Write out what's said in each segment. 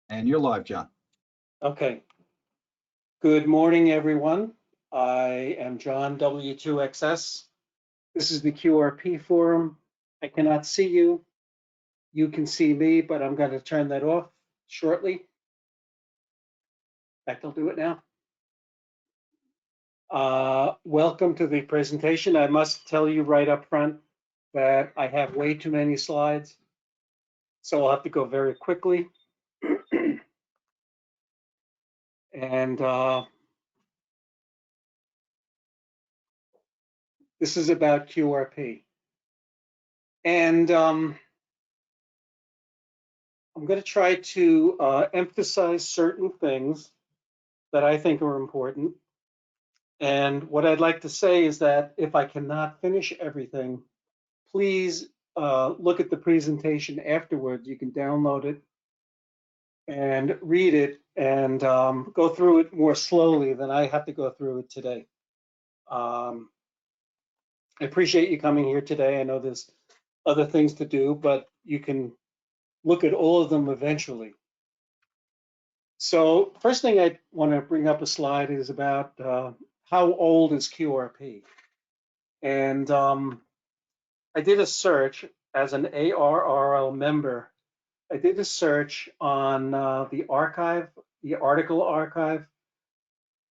And you're live, John. Okay. Good morning, everyone. I am John W2XS. This is the QRP forum. I cannot see you. You can see me, but I'm going to turn that off shortly. In fact, I'll do it now. Welcome to the presentation. I must tell you right up front that I have way too many slides, so I'll have to go very quickly. And this is about QRP. And I'm going to try to emphasize certain things that I think are important. And what I'd like to say is that if I cannot finish everything, please look at the presentation afterwards. You can download it and read it and go through it more slowly than I have to go through it today. I appreciate you coming here today. I know there's other things to do, but you can look at all of them eventually. So first thing I want to bring up a slide is about how old is QRP? And I did a search as an ARRL member. I did a search on the archive, the article archive.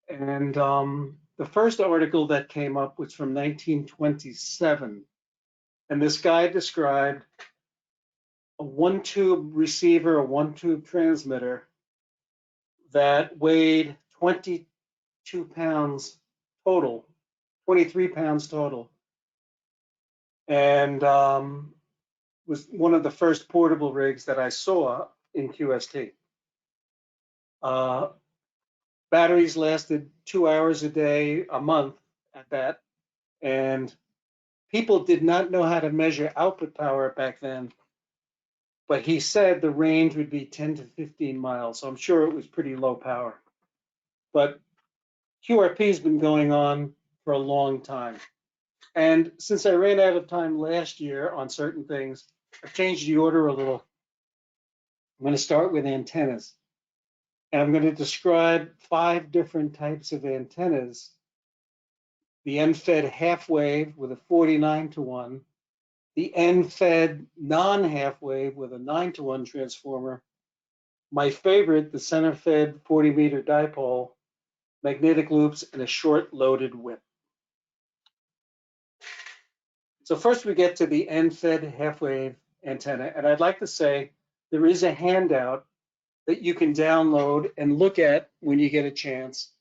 And the first article that came up was from 1927. And this guy described a one-tube receiver, a one-tube transmitter that weighed 22 pounds total, 23 pounds total, and was one of the first portable rigs that I saw in QST. Batteries lasted 2 hours a day, a month at that, and people did not know how to measure output power back then, but he said the range would be 10 to 15 miles, so I'm sure it was pretty low power. But QRP has been going on for a long time. And since I ran out of time last year on certain things, I've changed the order a little. I'm going to start with antennas. And I'm going to describe 5 different types of antennas. The end-fed half-wave with a 49-to-1, the end-fed non-half-wave with a 9-to-1 transformer, my favorite, the center-fed 40-meter dipole, magnetic loops, and a short-loaded whip. So first we get to the end-fed half-wave antenna, and I'd like to say there is a handout that you can download and look at when you get a chance.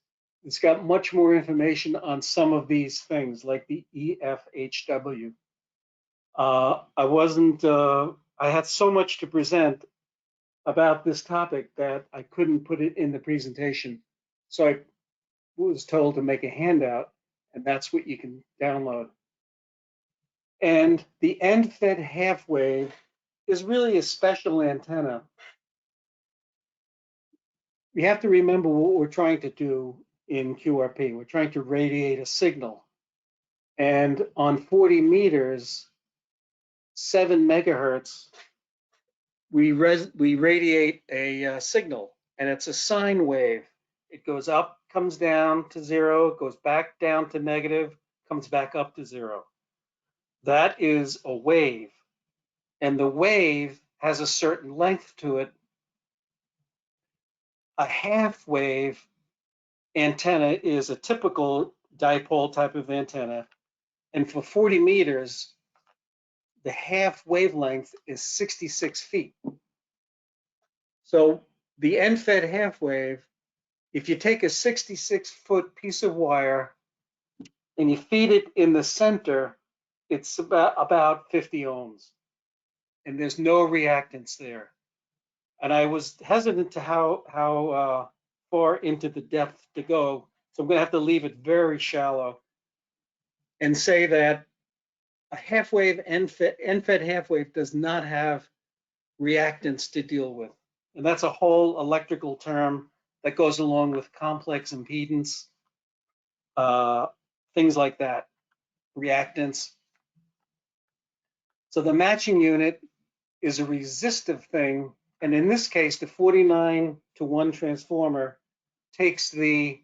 It's got much more information on some of these things, like the EFHW. I had so much to present about this topic that I couldn't put it in the presentation. So I was told to make a handout, and that's what you can download. And the end-fed half-wave is really a special antenna. We have to remember what we're trying to do in QRP. We're trying to radiate a signal. And on 40 meters, 7 megahertz, we radiate a signal, and it's a sine wave. It goes up, comes down to 0, goes back down to negative, comes back up to 0. That is a wave. And the wave has a certain length to it. A half wave antenna is a typical dipole type of antenna. And for 40 meters, the half wavelength is 66 feet. So the end-fed half wave, if you take a 66-foot piece of wire and you feed it in the center, it's about 50 ohms. And there's no reactance there. And I was hesitant to how far into the depth to go. So I'm going to have to leave it very shallow and say that a half-wave, end-fed half-wave does not have reactance to deal with. And that's a whole electrical term that goes along with complex impedance, things like that, reactance. So the matching unit is a resistive thing, And in this case, the 49-to-1 transformer takes the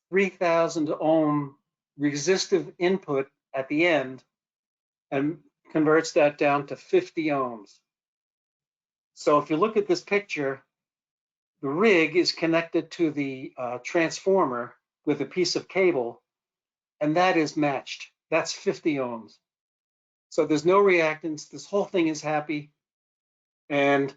3,000 ohm resistive input at the end and converts that down to 50 ohms. So if you look at this picture, the rig is connected to the transformer with a piece of cable, and that is matched. That's 50 ohms. So there's no reactance. This whole thing is happy, and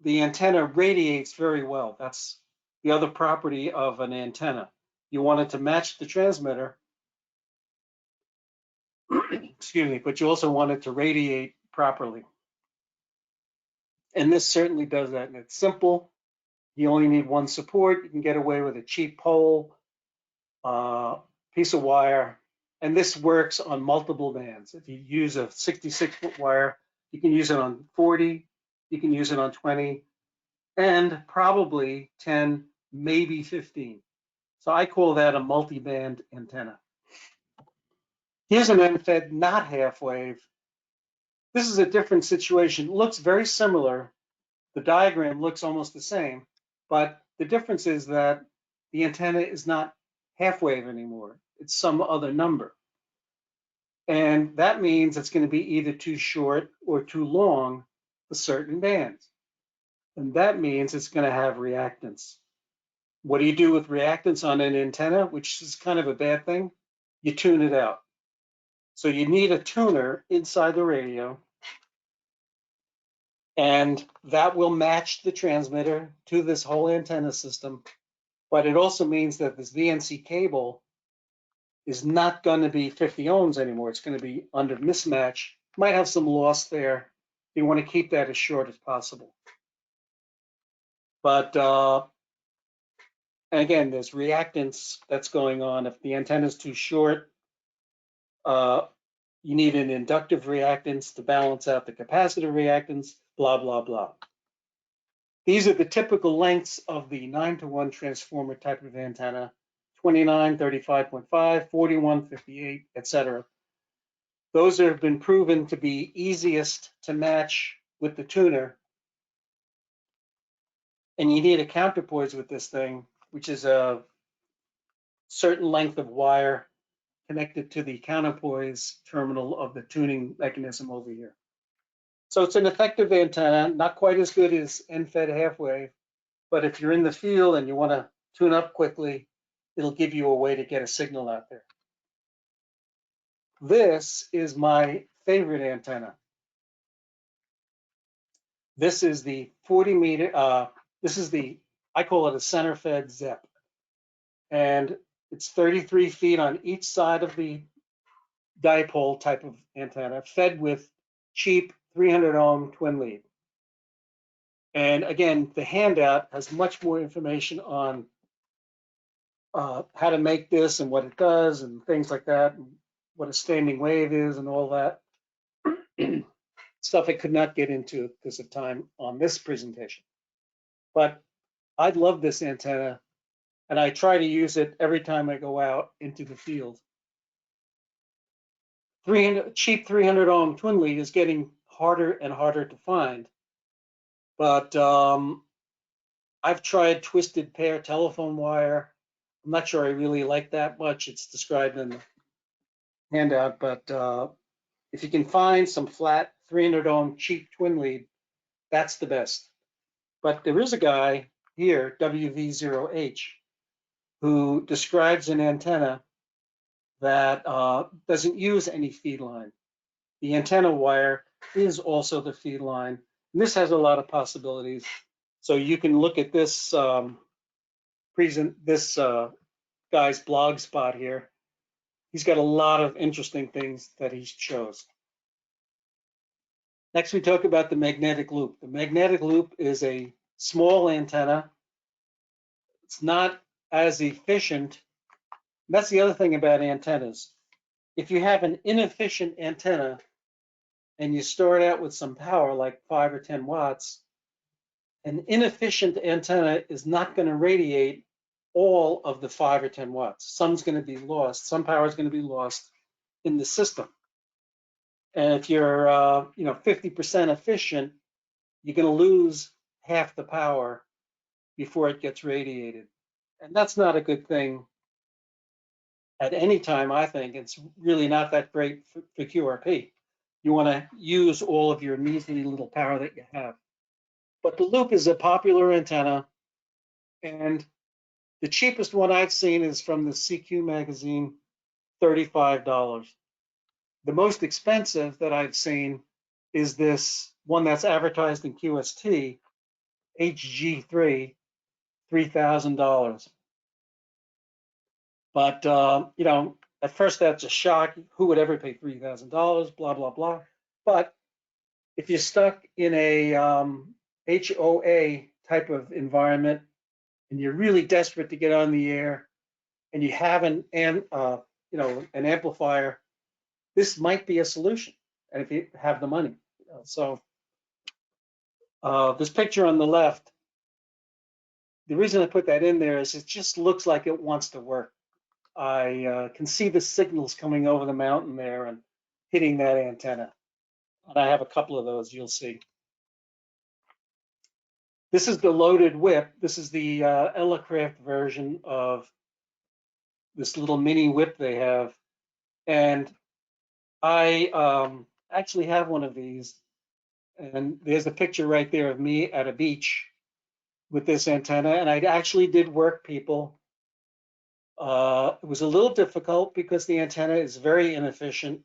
the antenna radiates very well. That's the other property of an antenna. You want it to match the transmitter, excuse me, but you also want it to radiate properly. And this certainly does that, and it's simple. You only need one support. You can get away with a cheap pole, piece of wire, and this works on multiple bands. If you use a 66-foot wire, you can use it on 40, you can use it on 20, and probably 10, maybe 15. So I call that a multi-band antenna. Here's an end-fed, not half-wave. This is a different situation. It looks very similar. The diagram looks almost the same, but the difference is that the antenna is not half-wave anymore. It's some other number. And that means it's going to be either too short or too long for certain bands. And that means it's going to have reactance. What do you do with reactance on an antenna, which is kind of a bad thing? You tune it out. So you need a tuner inside the radio, and that will match the transmitter to this whole antenna system. But it also means that this VNC cable is not going to be 50 ohms anymore. It's going to be under mismatch. Might have some loss there. You want to keep that as short as possible. But and again, there's reactance that's going on. If the antenna is too short, you need an inductive reactance to balance out the capacitive reactance, blah, blah, blah. These are the typical lengths of the 9-to-1 transformer type of antenna: 29, 35.5, 41, 58, etc. Those have been proven to be easiest to match with the tuner. And you need a counterpoise with this thing, which is a certain length of wire connected to the counterpoise terminal of the tuning mechanism over here. So it's an effective antenna, not quite as good as end-fed half-wave, but if you're in the field and you want to tune up quickly, it'll give you a way to get a signal out there. This is my favorite antenna. This is the 40 meter, this is the, I call it a center-fed ZEP. And it's 33 feet on each side of the dipole type of antenna, fed with cheap 300 ohm twin lead. And again, the handout has much more information on how to make this and what it does and things like that, and what a standing wave is and all that. Stuff I could not get into because of time on this presentation. But I love this antenna, and I try to use it every time I go out into the field. Cheap 300 ohm twin lead is getting harder and harder to find. But I've tried twisted pair telephone wire. I'm not sure I really like that much. It's described in the handout, but if you can find some flat 300 ohm cheap twin lead, that's the best. But there is a guy here, WV0H, who describes an antenna that doesn't use any feed line. The antenna wire is also the feed line. And this has a lot of possibilities. So you can look at this guy's blog spot here. He's got a lot of interesting things that he shows. Next, we talk about the magnetic loop. The magnetic loop is a small antenna. It's not as efficient. That's the other thing about antennas. If you have an inefficient antenna and you start out with some power, like 5 or 10 watts, an inefficient antenna is not going to radiate all of the 5 or 10 watts. Some's going to be lost. Some power is going to be lost in the system. And if you're 50% efficient, you're going to lose half the power before it gets radiated. And that's not a good thing at any time, I think. It's really not that great for QRP. You want to use all of your measly little power that you have. But the loop is a popular antenna, and the cheapest one I've seen is from the CQ magazine, $35. The most expensive that I've seen is this one that's advertised in QST, HG3, $3,000. But, you know, at first that's a shock. Who would ever pay $3,000? Blah, blah, blah. But if you're stuck in a HOA type of environment and you're really desperate to get on the air and you have an amplifier, this might be a solution. And if you have the money. So this picture on the left, the reason I put that in there is it just looks like it wants to work. I can see the signals coming over the mountain there and hitting that antenna. And I have a couple of those, you'll see. This is the loaded whip. This is the Elecraft version of this little mini whip they have. And I actually have one of these. And there's a picture right there of me at a beach with this antenna. And I actually did work people. It was a little difficult because the antenna is very inefficient,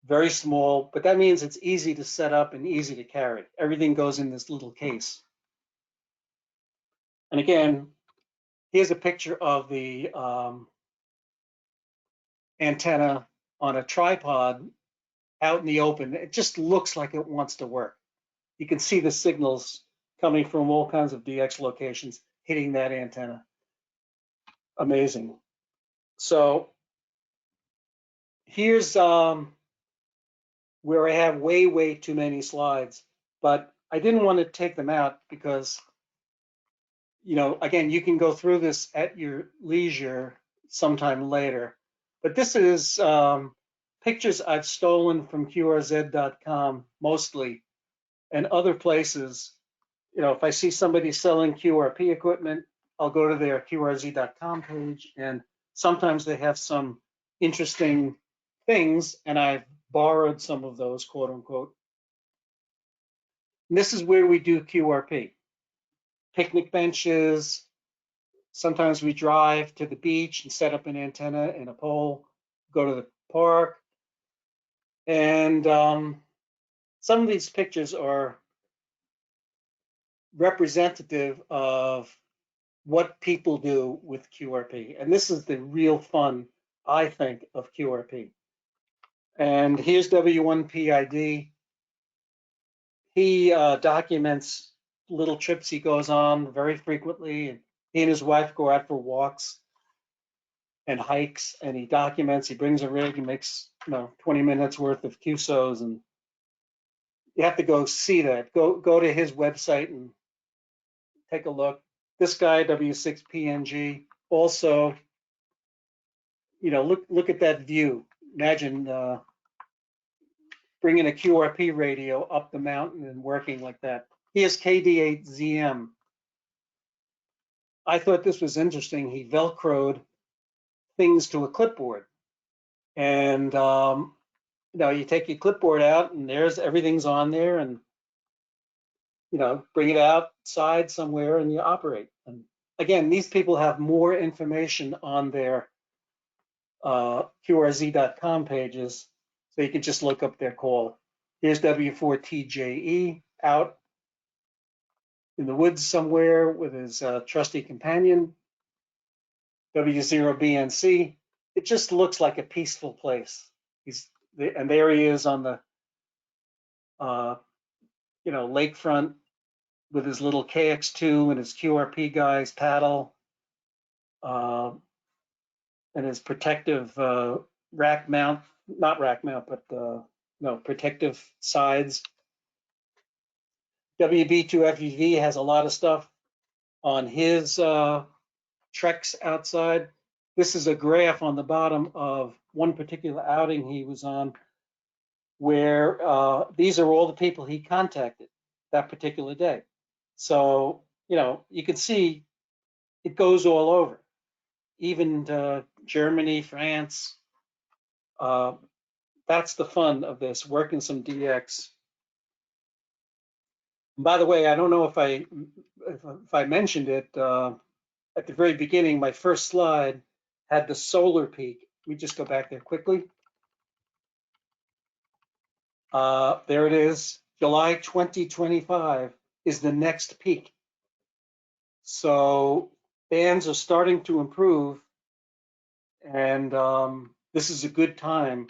very small, but that means it's easy to set up and easy to carry. Everything goes in this little case. And again, here's a picture of the antenna on a tripod out in the open. It just looks like it wants to work. You can see the signals coming from all kinds of DX locations hitting that antenna. Amazing. So here's where I have way too many slides, but I didn't want to take them out because, you know, again, you can go through this at your leisure sometime later. But this is pictures I've stolen from QRZ.com mostly and other places. You know, if I see somebody selling QRP equipment, I'll go to their QRZ.com page, and sometimes they have some interesting things, and I've borrowed some of those, quote unquote. And this is where we do QRP. Picnic benches. Sometimes we drive to the beach and set up an antenna and a pole, go to the park. And some of these pictures are representative of what people do with QRP. And this is the real fun, I think, of QRP. And here's W1PID. He documents little trips he goes on very frequently. And he and his wife go out for walks and hikes, and he documents. He brings a rig and makes 20 minutes worth of QSOs, and you have to go see that. Go to his website and take a look. This guy, W6PNG, also, look at that view. Imagine bringing a QRP radio up the mountain and working like that. He has KD8ZM. I thought this was interesting. He Velcroed things to a clipboard. And, you take your clipboard out and everything's on there, and, bring it outside somewhere and you operate. And again, these people have more information on their QRZ.com pages, so you can just look up their call. Here's W4TJE out in the woods somewhere with his trusty companion. W0BNC. It just looks like a peaceful place. And there he is on the lakefront with his little KX2 and his QRP guys paddle and his protective rack mount, not rack mount, but protective sides. WB2FEV has a lot of stuff on his treks outside. This is a graph on the bottom of one particular outing he was on, where these are all the people he contacted. that particular day. So, you can see it goes all over, even Germany, France. That's the fun of this, working some DX. And by the way, I don't know if I mentioned it at the very beginning. My first slide had the solar peak. We just go back there quickly. There it is. July 2025 is the next peak. So bands are starting to improve, and this is a good time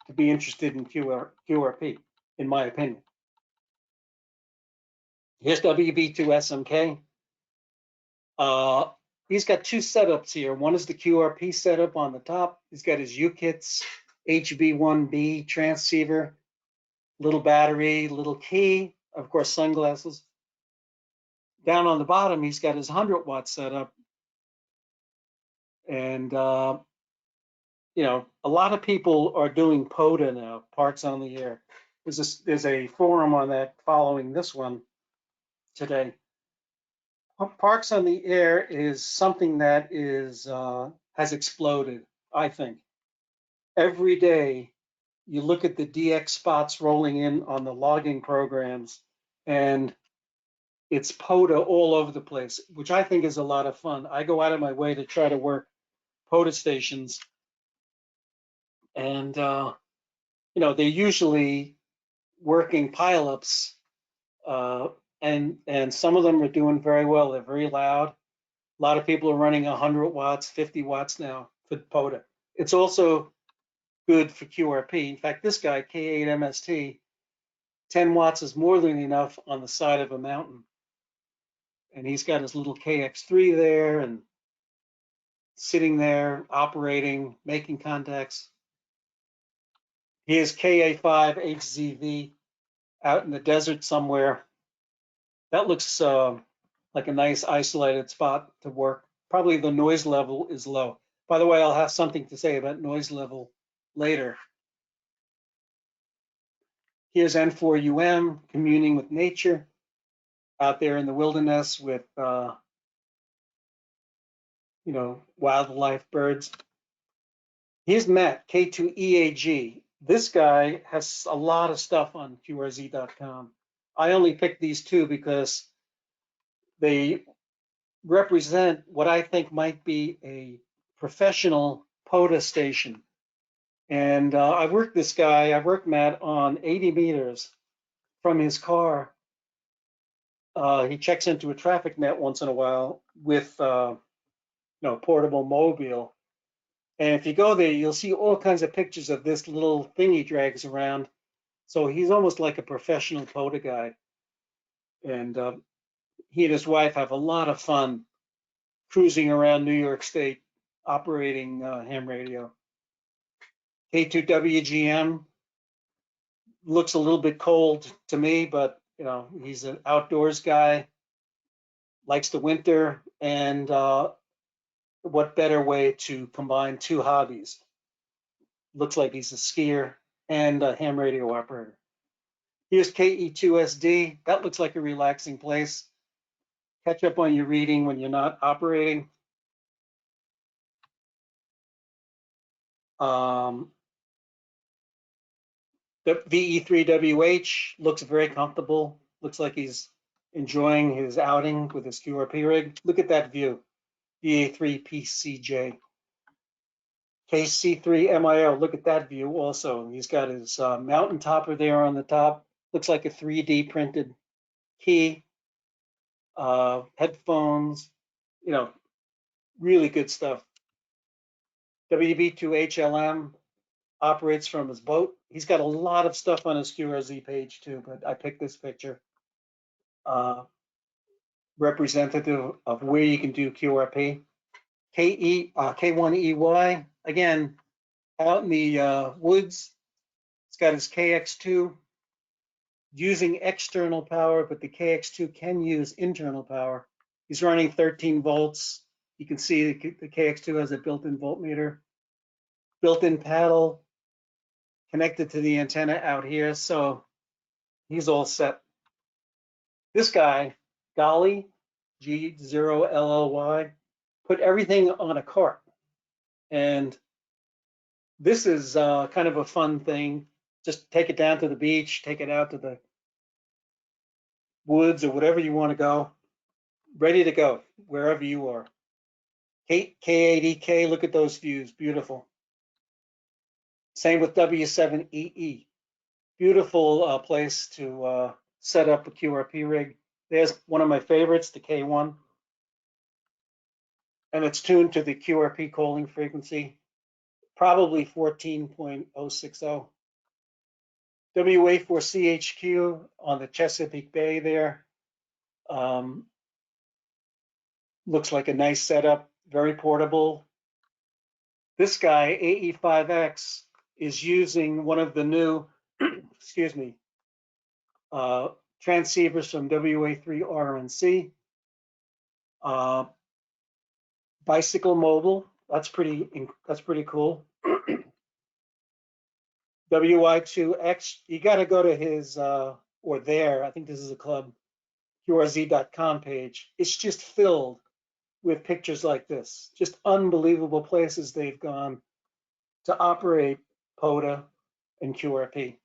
to be interested in QRP, in my opinion. Here's WB2SMK. He's got two setups here. One is the QRP setup on the top. He's got his UKITs, HB1B transceiver, little battery, little key, of course, sunglasses. Down on the bottom, he's got his 100-watt setup. And, a lot of people are doing POTA now, Parks on the Air. There's a forum on that following this one today. Parks on the Air is something that has exploded, I think. Every day, you look at the DX spots rolling in on the logging programs, and it's POTA all over the place, which I think is a lot of fun. I go out of my way to try to work POTA stations, and they're usually working pileups, and some of them are doing very well. They're very loud. A lot of people are running 100 watts, 50 watts now for POTA. It's also good for QRP. In fact, this guy, K8MST, 10 watts is more than enough on the side of a mountain. And he's got his little KX3 there and sitting there, operating, making contacts. Here's KA5HZV out in the desert somewhere. That looks like a nice isolated spot to work. Probably the noise level is low. By the way, I'll have something to say about noise level later. Here's N4UM communing with nature out there in the wilderness with, wildlife, birds. Here's Matt, K2EAG. This guy has a lot of stuff on QRZ.com. I only picked these two because they represent what I think might be a professional POTA station. And I worked Matt on 80 meters from his car. He checks into a traffic net once in a while with portable mobile. And if you go there, you'll see all kinds of pictures of this little thing he drags around. So he's almost like a professional POTA guy. And he and his wife have a lot of fun cruising around New York State, operating ham radio. K2WGM looks a little bit cold to me, but he's an outdoors guy, likes the winter, and what better way to combine two hobbies? Looks like he's a skier and a ham radio operator. Here's KE2SD. That looks like a relaxing place. Catch up on your reading when you're not operating. The VE3WH looks very comfortable. Looks like he's enjoying his outing with his QRP rig. Look at that view. VA3PCJ. KC3MIO, look at that view also. He's got his mountain topper there on the top. Looks like a 3D printed key. Headphones, really good stuff. WB2HLM operates from his boat. He's got a lot of stuff on his QRZ page too, but I picked this picture. Representative of where you can do QRP. K1EY, again, out in the woods. It's got his KX2 using external power, but the KX2 can use internal power. He's running 13 volts. You can see the KX2 has a built-in voltmeter, built-in paddle connected to the antenna out here. So he's all set. This guy, Golly, G0LLY, put everything on a cart. And this is kind of a fun thing. Just take it down to the beach, take it out to the woods or whatever you want to go. Ready to go wherever you are. K80K, look at those views, beautiful. Same with W7EE. Beautiful place to set up a QRP rig. There's one of my favorites, the K1. And it's tuned to the QRP calling frequency, probably 14.060. WA4CHQ on the Chesapeake Bay there. Looks like a nice setup, very portable. This guy, AE5X, is using one of the new, excuse me, transceivers from WA3RNC. Bicycle mobile, that's pretty cool. WI2X, you got to go to his or their, I think this is a club, QRZ.com page. It's just filled with pictures like this. Just unbelievable places they've gone to operate POTA and QRP.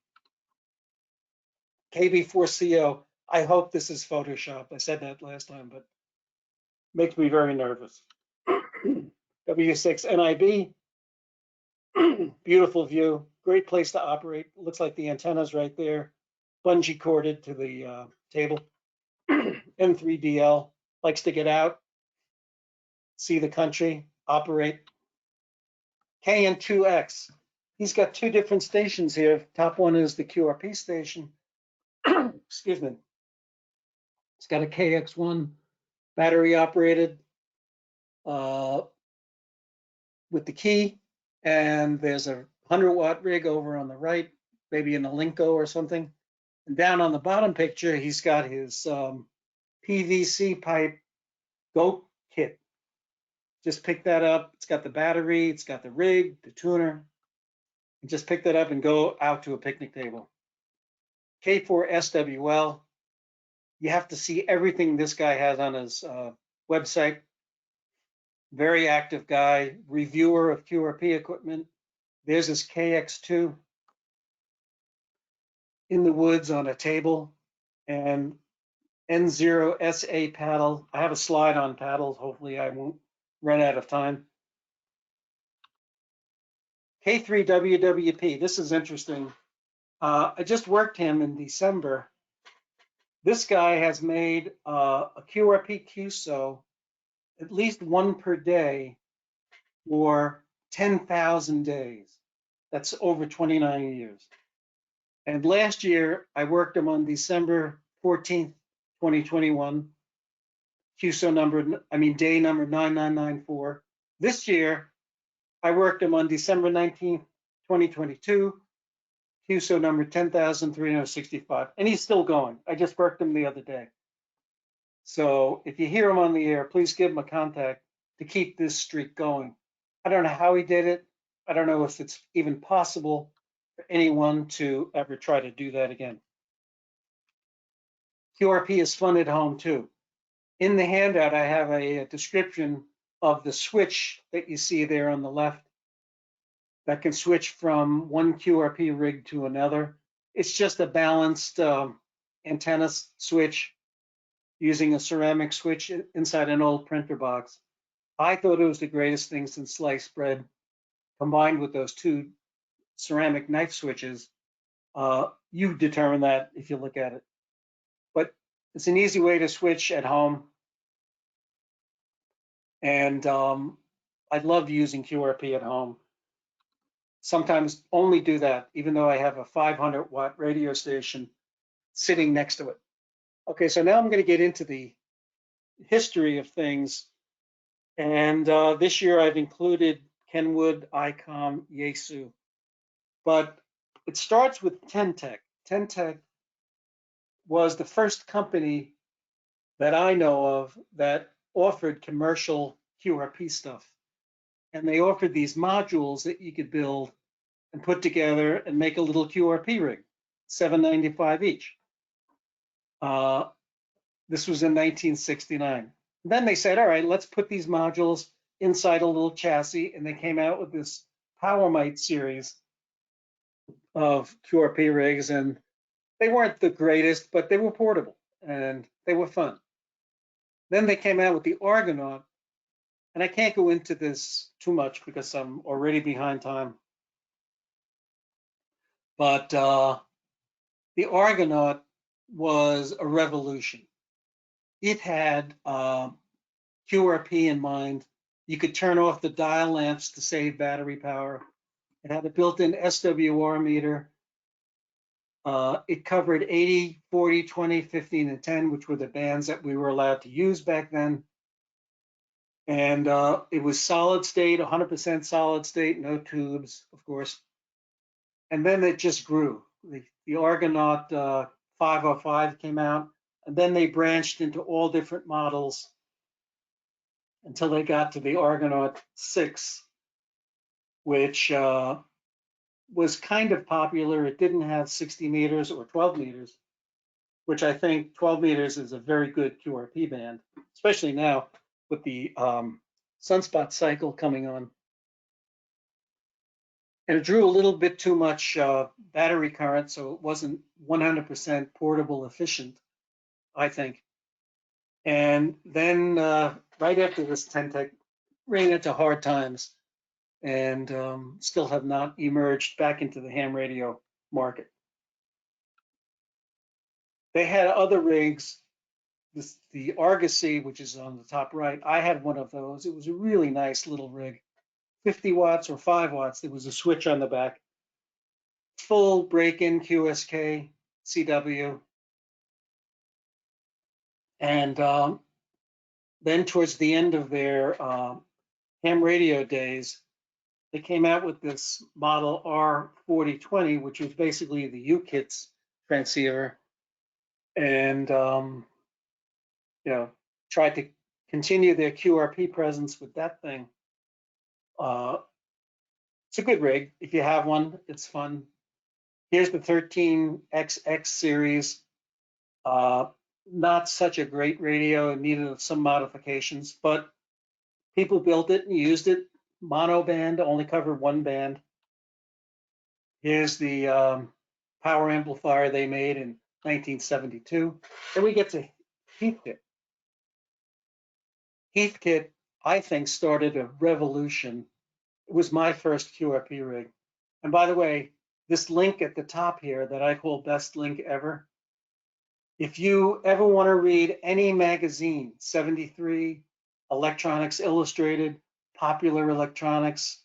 KB4CO, I hope this is Photoshop. I said that last time, but makes me very nervous. W6NIB, beautiful view, great place to operate. Looks like the antenna's right there, bungee corded to the table. N3DL, likes to get out, see the country, operate. KN2X, he's got two different stations here. Top one is the QRP station. Excuse me. It's got a KX1 battery operated with the key, and there's a 100-watt rig over on the right, maybe an Alinco or something. And down on the bottom picture, he's got his PVC pipe Go kit. Just pick that up. It's got the battery, it's got the rig, the tuner. And just pick that up and go out to a picnic table. K4SWL. You have to see everything this guy has on his website. Very active guy, reviewer of QRP equipment. There's his KX2 in the woods on a table, and N0SA paddle. I have a slide on paddles. Hopefully I won't run out of time. K3WWP, this is interesting. I just worked him in December. This guy has made a QRP QSO, at least one per day, for 10,000 days. That's over 29 years. And last year, I worked him on December 14th, 2021, QSO number, day number 9994. This year, I worked him on December 19th, 2022, QSO number 10,365, and he's still going. I just worked him the other day. So if you hear him on the air, please give him a contact to keep this streak going. I don't know how he did it. I don't know if it's even possible for anyone to ever try to do that again. QRP is fun at home too. In the handout, I have a description of the switch that you see there on the left that can switch from one QRP rig to another. It's just a balanced antenna switch using a ceramic switch inside an old printer box. I thought it was the greatest thing since sliced bread, combined with those two ceramic knife switches. You determine that if you look at it. But it's an easy way to switch at home. And I love using QRP at home. Sometimes only do that, even though I have a 500-watt radio station sitting next to it. Okay, so now I'm going to get into the history of things. And this year I've included Kenwood, ICOM, Yaesu. But it starts with Ten-Tec. Ten-Tec was the first company that I know of that offered commercial QRP stuff. And they offered these modules that you could build and put together and make a little QRP rig, $795 each. This was in 1969. Then they said, all right, let's put these modules inside a little chassis, and they came out with this Powermite series of QRP rigs, and they weren't the greatest, but they were portable and they were fun. Then they came out with the Argonaut, and I can't go into this too much because I'm already behind time. But the Argonaut was a revolution. It had QRP in mind. You could turn off the dial lamps to save battery power. It had a built-in SWR meter. It covered 80, 40, 20, 15, and 10, which were the bands that we were allowed to use back then. And it was solid state, 100% solid state, no tubes, of course. And then it just grew. The Argonaut 505 came out, and then they branched into all different models until they got to the Argonaut 6, which was kind of popular. It didn't have 60 meters or 12 meters, which I think 12 meters is a very good QRP band, especially now with the sunspot cycle coming on. And it drew a little bit too much battery current, so it wasn't 100% portable efficient, I think. And then right after this, Tentec ran into hard times and still have not emerged back into the ham radio market. They had other rigs, the Argosy, which is on the top right. I had one of those. It was a really nice little rig, 50 watts or 5 watts. There was a switch on the back. Full break-in QSK, CW. And then towards the end of their ham radio days, they came out with this model R4020, which was basically the UKITS transceiver, and you know, tried to continue their QRP presence with that thing. It's a good rig. If you have one, it's fun. Here's the 13XX series. Not such a great radio, it needed some modifications, but people built it and used it. Mono band, only covered one band. Here's the power amplifier they made in 1972. Then we get to Heathkit. Heathkit, I think, started a revolution. It was my first QRP rig. And by the way, this link at the top here that I call best link ever, if you ever want to read any magazine, 73, Electronics Illustrated, Popular Electronics,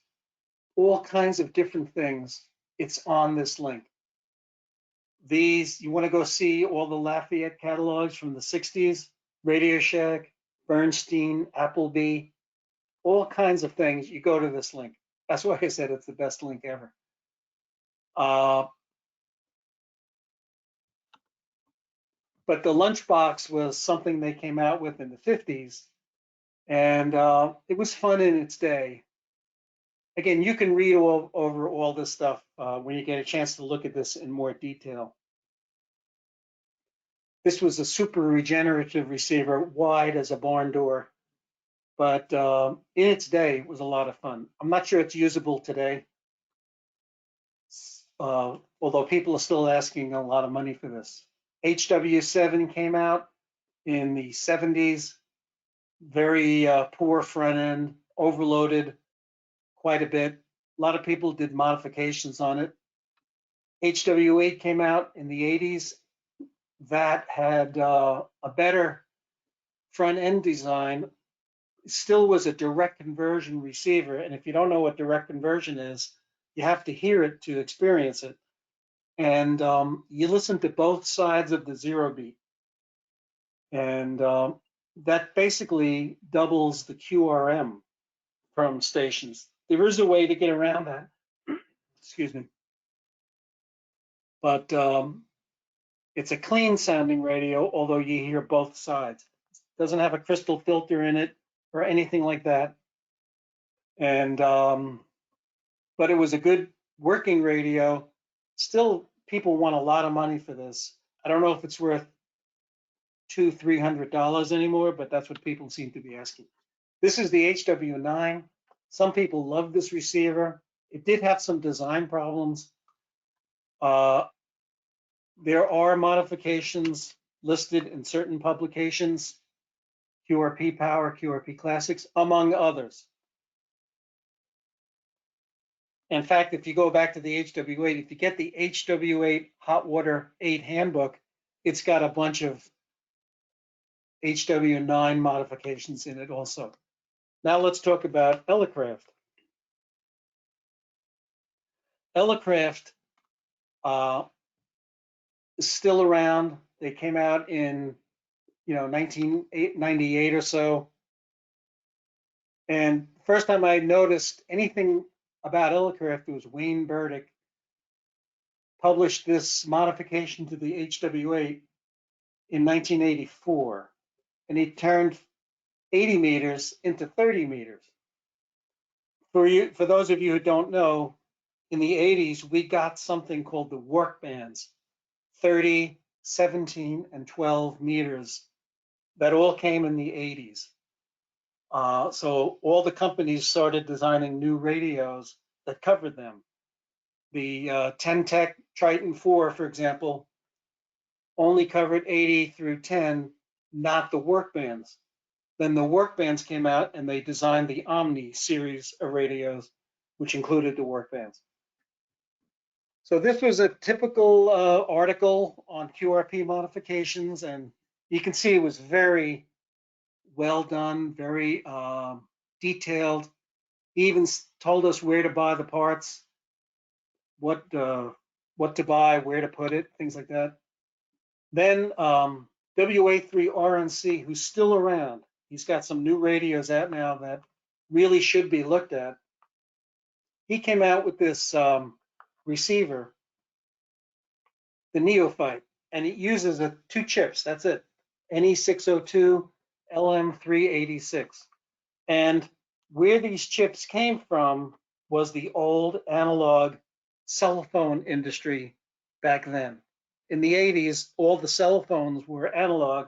all kinds of different things, it's on this link. These, you want to go see all the Lafayette catalogs from the 60s, Radio Shack, Bernstein, Appleby, all kinds of things, you go to this link. That's why I said it's the best link ever. But the lunchbox was something they came out with in the 50s, and it was fun in its day. Again, you can read over all this stuff when you get a chance to look at this in more detail. This was a super regenerative receiver, wide as a barn door, but in its day, it was a lot of fun. I'm not sure it's usable today, although people are still asking a lot of money for this. HW7 came out in the 70s, very poor front end, overloaded quite a bit. A lot of people did modifications on it. HW8 came out in the 80s. That had a better front end design. It still was a direct conversion receiver. And if you don't know what direct conversion is, you have to hear it to experience it. And you listen to both sides of the zero beat. And that basically doubles the QRM from stations. There is a way to get around that. Excuse me. But it's a clean sounding radio, although you hear both sides. It doesn't have a crystal filter in it or anything like that. And but it was a good working radio. Still, people want a lot of money for this. I don't know if it's worth $200-300 anymore, but that's what people seem to be asking. This is the HW9. Some people love this receiver. It did have some design problems. There are modifications listed in certain publications, QRP Power, QRP Classics, among others. In fact, if you go back to the HW8, if you get the HW8 Hot Water 8 Handbook, it's got a bunch of HW9 modifications in it also. Now let's talk about Elecraft. Elecraft is still around. They came out in 1998 or so. And first time I noticed anything about Elecraft was Wayne Burdick published this modification to the HW8 in 1984. And he turned 80 meters into 30 meters. For those of you who don't know, in the 80s, we got something called the work bands, 30, 17, and 12 meters that all came in the 80s. So all the companies started designing new radios that covered them. The Ten-Tech Triton 4, for example, only covered 80 through 10, not the work bands. Then the work bands came out and they designed the Omni series of radios, which included the work bands. So this was a typical article on QRP modifications, and you can see it was very well done, very detailed. He even told us where to buy the parts, what to buy, where to put it, things like that. Then WA3RNC, who's still around, he's got some new radios out now that really should be looked at. He came out with this receiver, the Neophyte, and it uses two chips, that's it, NE602, LM386. And where these chips came from was the old analog cell phone industry back then. In the 80s, all the cell phones were analog,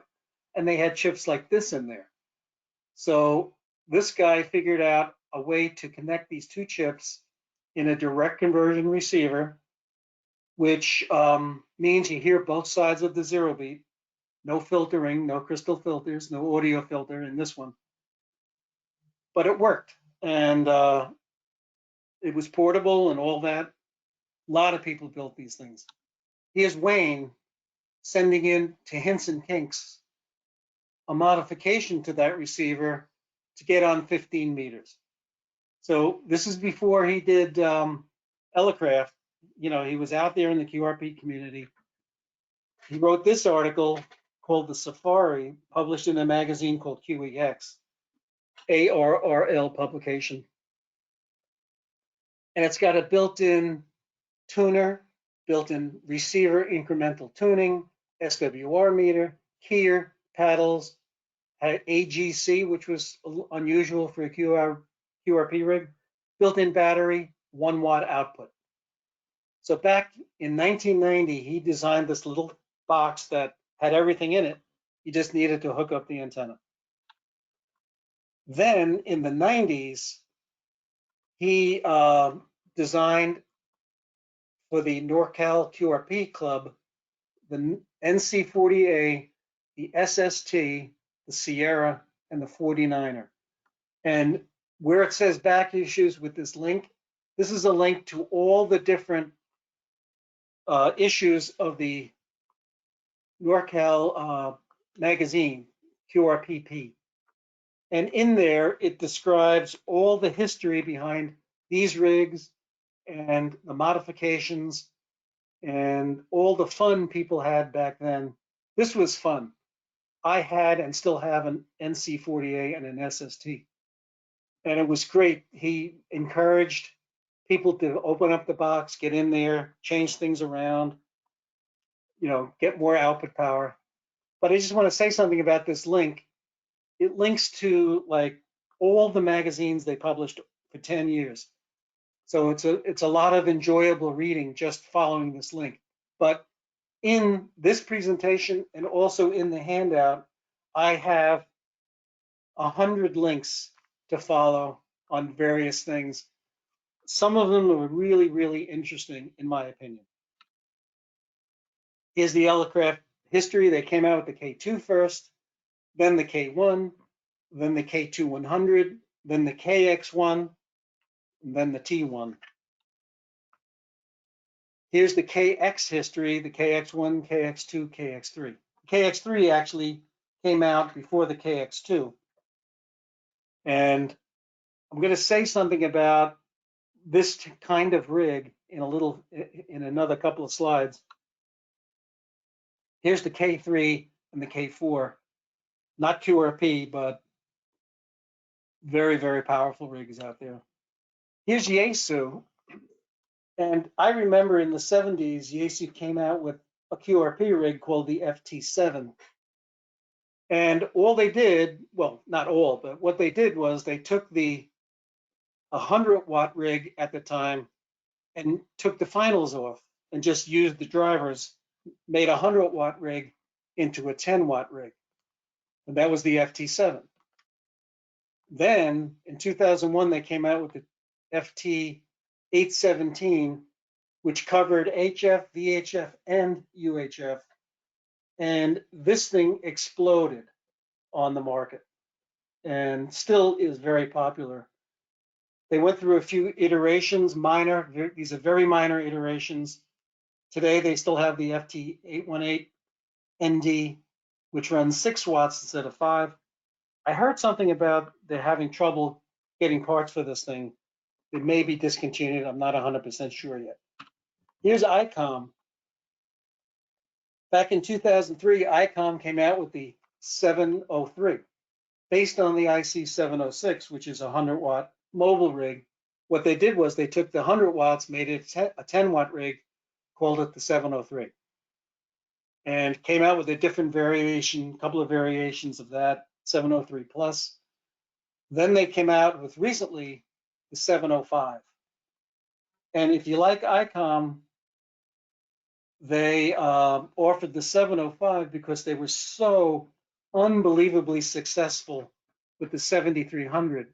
and they had chips like this in there. So this guy figured out a way to connect these two chips in a direct conversion receiver, which means you hear both sides of the zero beat, no filtering, no crystal filters, no audio filter in this one. But it worked, and it was portable and all that. A lot of people built these things. Here's Wayne sending in to Hints and Kinks a modification to that receiver to get on 15 meters. So this is before he did Elecraft. He was out there in the QRP community. He wrote this article called The Safari, published in a magazine called QEX, ARRL publication. And it's got a built-in tuner, built-in receiver incremental tuning, SWR meter, keyer, paddles, had AGC, which was unusual for a QRP rig, built-in battery, 1 watt output. So back in 1990, he designed this little box that had everything in it. You just needed to hook up the antenna. Then in the 90s, he designed for the NorCal QRP Club the NC40A, the SST, the Sierra, and the 49er. And where it says back issues with this link, this is a link to all the different issues of the NorCal magazine, QRPP. And in there, it describes all the history behind these rigs and the modifications and all the fun people had back then. This was fun. I had and still have an NC40A and an SST. And it was great. He encouraged people to open up the box, get in there, change things around, get more output power. But I just want to say something about this link. It links to like all the magazines they published for 10 years. So it's a lot of enjoyable reading just following this link. But in this presentation and also in the handout, I have 100 links to follow on various things. Some of them are really, really interesting, in my opinion. Here's the Elecraft history. They came out with the K2 first, then the K1, then the K2-100, then the KX1, and then the T1. Here's the KX history, the KX1, KX2, KX3. KX3 actually came out before the KX2. And I'm going to say something about this kind of rig in another couple of slides. Here's the K3 and the K4, not QRP, but very, very powerful rigs out there. Here's Yaesu, and I remember in the 70s, Yaesu came out with a QRP rig called the FT7. And all they did, well, not all, but what they did was they took the 100-watt rig at the time and took the finals off and just used the drivers, made a 100-watt rig into a 10-watt rig. And that was the FT7. Then in 2001, they came out with the FT817, which covered HF, VHF, and UHF. And this thing exploded on the market and still is very popular. They went through a few iterations, minor, these are very minor iterations. Today, they still have the FT818 ND, which runs 6 watts instead of 5. I heard something about they're having trouble getting parts for this thing. It may be discontinued. I'm not 100% sure yet. Here's ICOM. Back in 2003, ICOM came out with the 703, based on the IC 706, which is a 100-watt mobile rig. What they did was they took the 100 watts, made it a 10-watt rig, called it the 703, and came out with a different variation, a couple of variations of that, 703 plus. Then they came out with recently the 705. And if you like ICOM, they offered the 705 because they were so unbelievably successful with the 7300.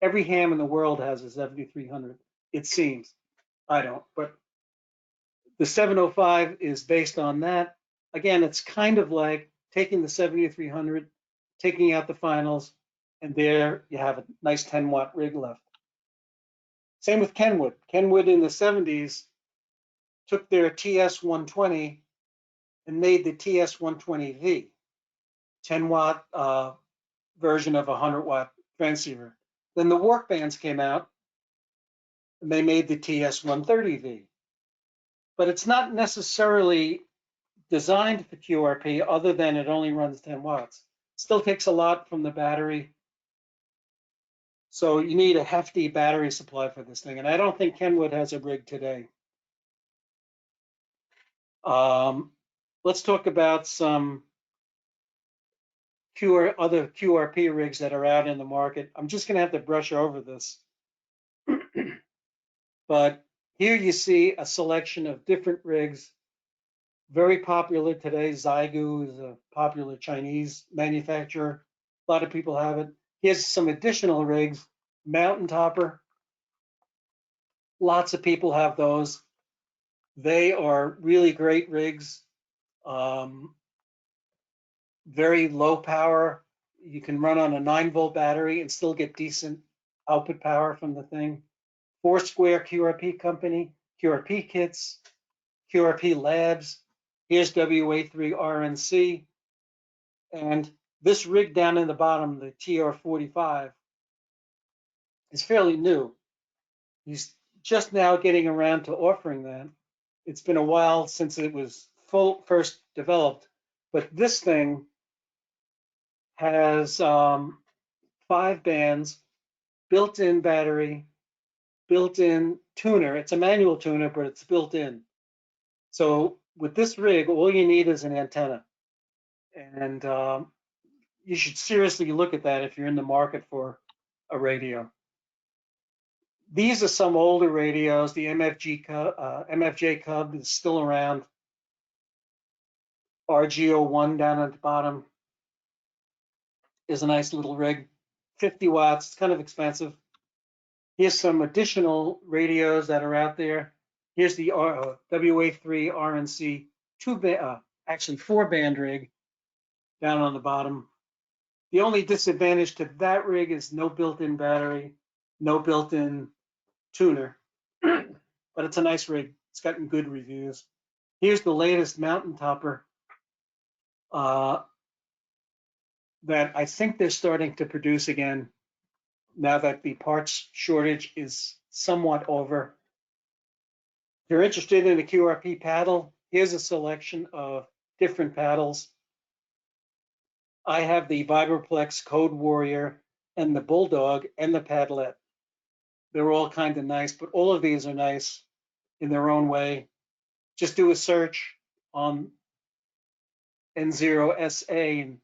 Every ham in the world has a 7300, it seems. I don't, but the 705 is based on that. Again, it's kind of like taking the 7300, taking out the finals, and there you have a nice 10-watt rig left. Same with Kenwood. Kenwood in the 70s took their TS120 and made the TS120V, 10-watt version of a 100-watt transceiver. Then the work bands came out, and they made the TS130V. But it's not necessarily designed for QRP other than it only runs 10 watts. Still takes a lot from the battery. So you need a hefty battery supply for this thing. And I don't think Kenwood has a rig today. Let's talk about some other QRP rigs that are out in the market. I'm just going to have to brush over this. But here you see a selection of different rigs. Very popular today. Xiegu is a popular Chinese manufacturer. A lot of people have it. Here's some additional rigs. Mountain Topper. Lots of people have those. They are really great rigs. Very low power. You can run on a 9-volt battery and still get decent output power from the thing. Foursquare QRP company, QRP kits, QRP labs. Here's WA3RNC. And this rig down in the bottom, the TR45, is fairly new. He's just now getting around to offering that. It's been a while since it was first developed, but this thing has 5 bands, built-in battery, built-in tuner. It's a manual tuner, but it's built in. So with this rig, all you need is an antenna. And you should seriously look at that if you're in the market for a radio. These are some older radios. The MFJ Cub is still around. RGO1 down at the bottom is a nice little rig, 50 watts, it's kind of expensive. Here's some additional radios that are out there. Here's the WA3 RNC actually 4-band rig down on the bottom. The only disadvantage to that rig is no built-in battery, no built-in tuner, but it's a nice rig. It's gotten good reviews. Here's the latest mountain topper that I think they're starting to produce again now that the parts shortage is somewhat over. If you're interested in a QRP paddle, here's a selection of different paddles. I have the Vibraplex Code Warrior and the Bulldog and the Paddlet. They're all kind of nice, but all of these are nice in their own way. Just do a search on N0SA, and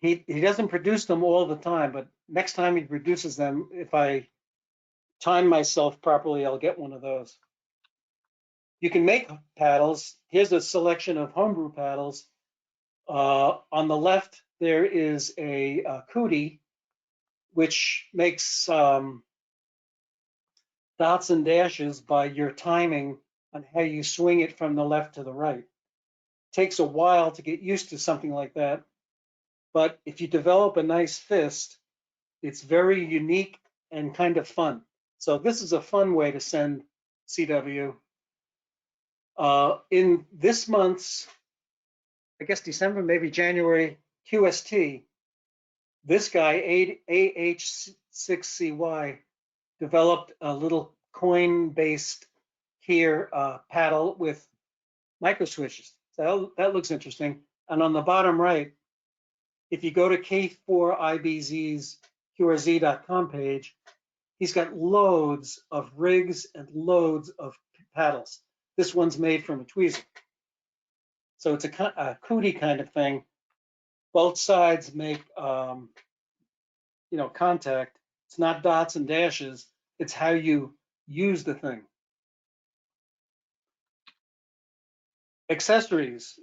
he doesn't produce them all the time, but next time he produces them, if I time myself properly, I'll get one of those. You can make paddles. Here's a selection of Homebrew paddles. On the left, there is a Cootie, which makes dots and dashes by your timing on how you swing it from the left to the right. It takes a while to get used to something like that, but if you develop a nice fist, it's very unique and kind of fun. So this is a fun way to send CW. In this month's, I guess December, maybe January, QST, this guy, AH6CY, developed a little coin-based here paddle with micro switches. So that looks interesting. And on the bottom right, if you go to K4IBZ's QRZ.com page, he's got loads of rigs and loads of paddles. This one's made from a tweezer. So it's a cootie kind of thing. Both sides make, contact. It's not dots and dashes. It's how you use the thing. Accessories.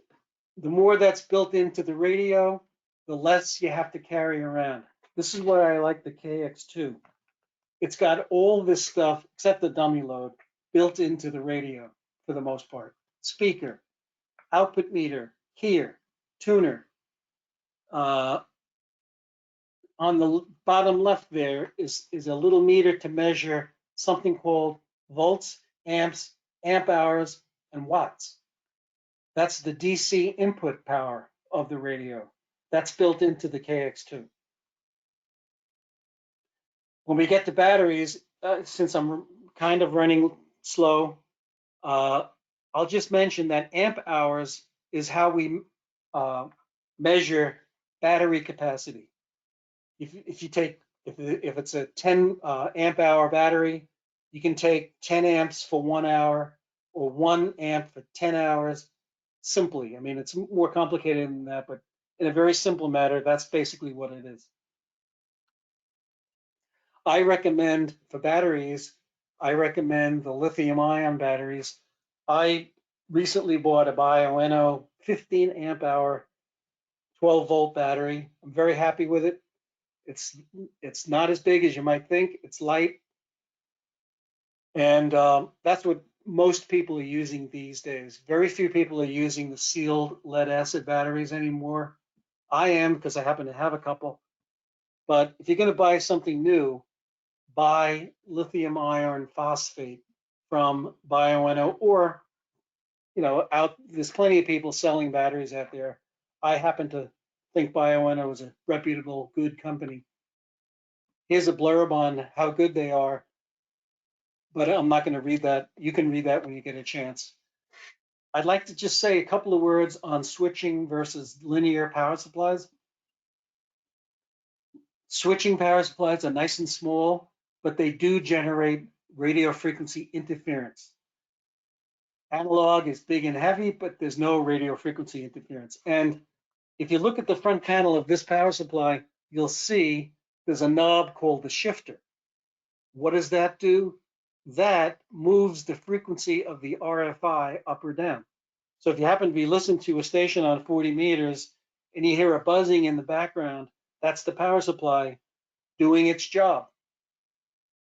The more that's built into the radio, the less you have to carry around. This is why I like the KX2. It's got all this stuff, except the dummy load, built into the radio for the most part. Speaker, output meter, here, tuner. On the bottom left there is a little meter to measure something called volts, amps, amp hours, and watts. That's the DC input power of the radio. That's built into the KX2. When we get to batteries, since I'm kind of running slow, I'll just mention that amp hours is how we measure battery capacity. If it's a 10 amp hour battery, you can take 10 amps for 1 hour or 1 amp for 10 hours. Simply, I mean, it's more complicated than that, but in a very simple matter, that's basically what it is. I recommend for batteries, I recommend the lithium-ion batteries. I recently bought a Bioenno 15 amp hour, 12 volt battery. I'm very happy with it. It's not as big as you might think. It's light. And that's what most people are using these days. Very few people are using the sealed lead acid batteries anymore. I am, because I happen to have a couple. But if you're going to buy something new, buy lithium iron phosphate from Bioenno, or there's plenty of people selling batteries out there. I happen to think Bioenno is a reputable, good company. Here's a blurb on how good they are, but I'm not going to read that. You can read that when you get a chance. I'd like to just say a couple of words on switching versus linear power supplies. Switching power supplies are nice and small, but they do generate radio frequency interference. Analog is big and heavy, but there's no radio frequency interference. And if you look at the front panel of this power supply, you'll see there's a knob called the shifter. What does that do? That moves the frequency of the RFI up or down. So if you happen to be listening to a station on 40 meters and you hear a buzzing in the background, that's the power supply doing its job.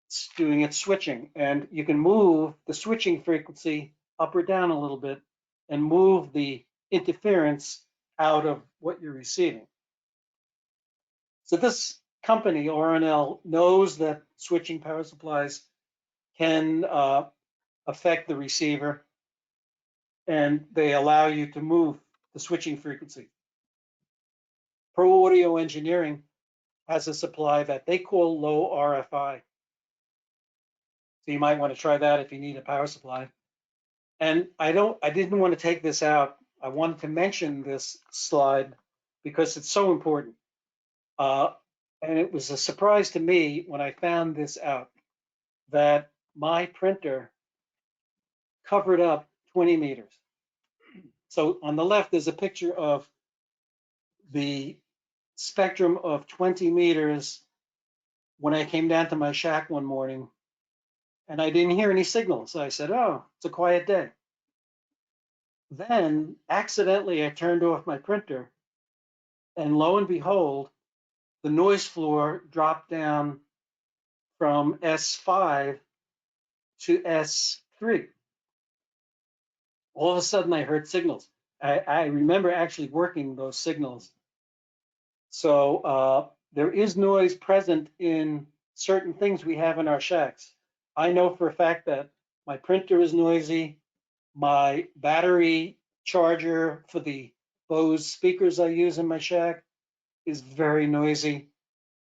It's doing its switching, and you can move the switching frequency up or down a little bit and move the interference out of what you're receiving. So this company, RNL, knows that switching power supplies can affect the receiver, and they allow you to move the switching frequency. Pro Audio Engineering has a supply that they call low RFI. So you might want to try that if you need a power supply. And I didn't want to take this out. I wanted to mention this slide because it's so important. And it was a surprise to me when I found this out, that my printer covered up 20 meters. So on the left, there's a picture of the spectrum of 20 meters when I came down to my shack one morning and I didn't hear any signals. So I said, oh, it's a quiet day. Then accidentally I turned off my printer, and lo and behold, the noise floor dropped down from S5 to S3. All of a sudden I heard signals. I remember actually working those signals. So there is noise present in certain things we have in our shacks. I know for a fact that my printer is noisy. My battery charger for the Bose speakers I use in my shack is very noisy.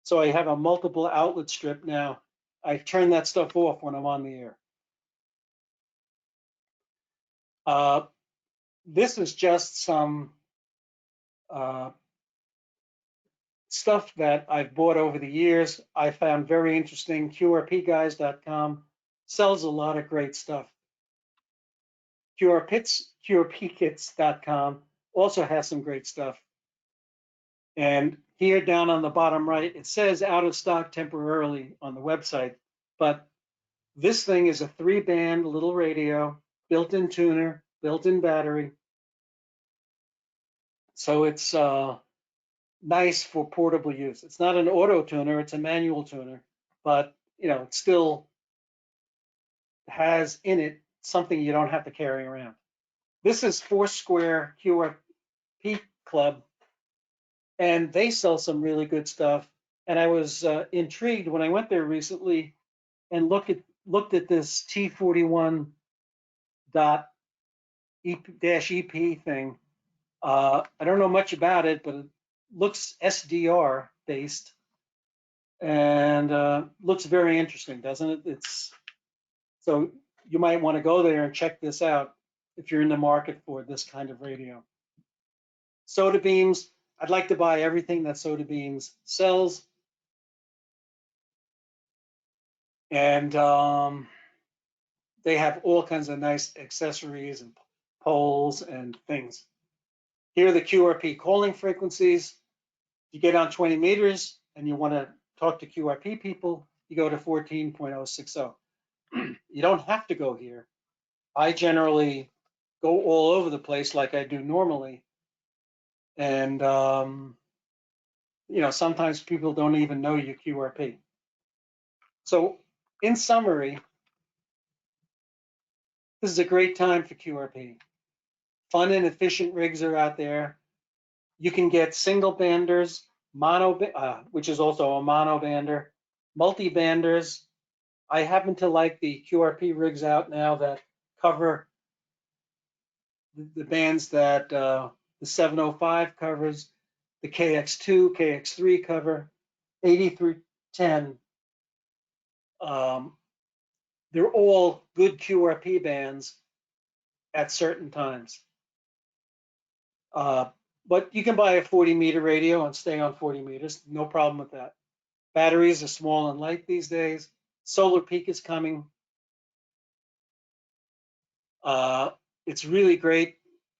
So I have a multiple outlet strip now. I turn that stuff off when I'm on the air. This is just some stuff that I've bought over the years. I found very interesting. QRPguys.com sells a lot of great stuff. QRPkits.com also has some great stuff. And here down on the bottom right, it says out of stock temporarily on the website, but this thing is a 3-band little radio, built-in tuner, built-in battery. So it's nice for portable use. It's not an auto tuner, it's a manual tuner, but you know, it still has in it something you don't have to carry around. This is Foursquare QRP Club, and they sell some really good stuff. And I was intrigued when I went there recently and looked at this T41.EP thing. I don't know much about it, but it looks SDR based and looks very interesting, doesn't it? So you might want to go there and check this out if you're in the market for this kind of radio. Soda Beams. I'd like to buy everything that Soda Beams sells. And they have all kinds of nice accessories and poles and things. Here are the QRP calling frequencies. You get on 20 meters and you want to talk to QRP people, you go to 14.060. You don't have to go here. I generally go all over the place like I do normally. And, you know, sometimes people don't even know you QRP. So in summary, this is a great time for QRP. Fun and efficient rigs are out there. You can get single banders, which is also a mono bander, multi-banders. I happen to like the QRP rigs out now that cover the bands that the 705 covers, the KX2, KX3 cover, 8310. They're all good QRP bands at certain times. But you can buy a 40-meter radio and stay on 40 meters, no problem with that. Batteries are small and light these days. Solar peak is coming. It's really great.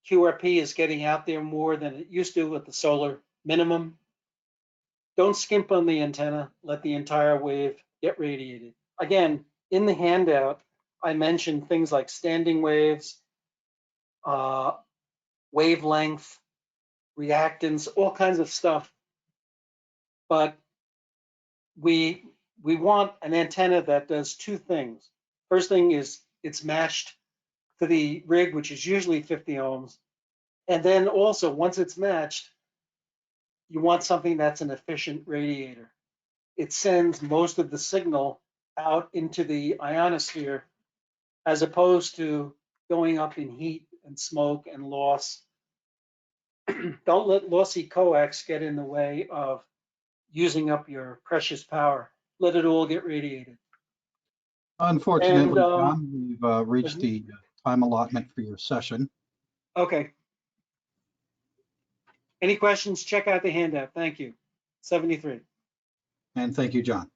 QRP is getting out there more than it used to with the solar minimum. Don't skimp on the antenna. Let the entire wave get radiated. Again, in the handout, I mentioned things like standing waves, wavelength, reactance, all kinds of stuff. But we want an antenna that does two things. First thing is it's matched to the rig, which is usually 50 ohms. And then also, once it's matched, you want something that's an efficient radiator. It sends most of the signal out into the ionosphere as opposed to going up in heat and smoke and loss. Don't let lossy coax get in the way of using up your precious power. Let it all get radiated. Unfortunately, And John, we've reached the time allotment for your session. okay. Any questions? Check out the handout. Thank you. 73. And thank you, John.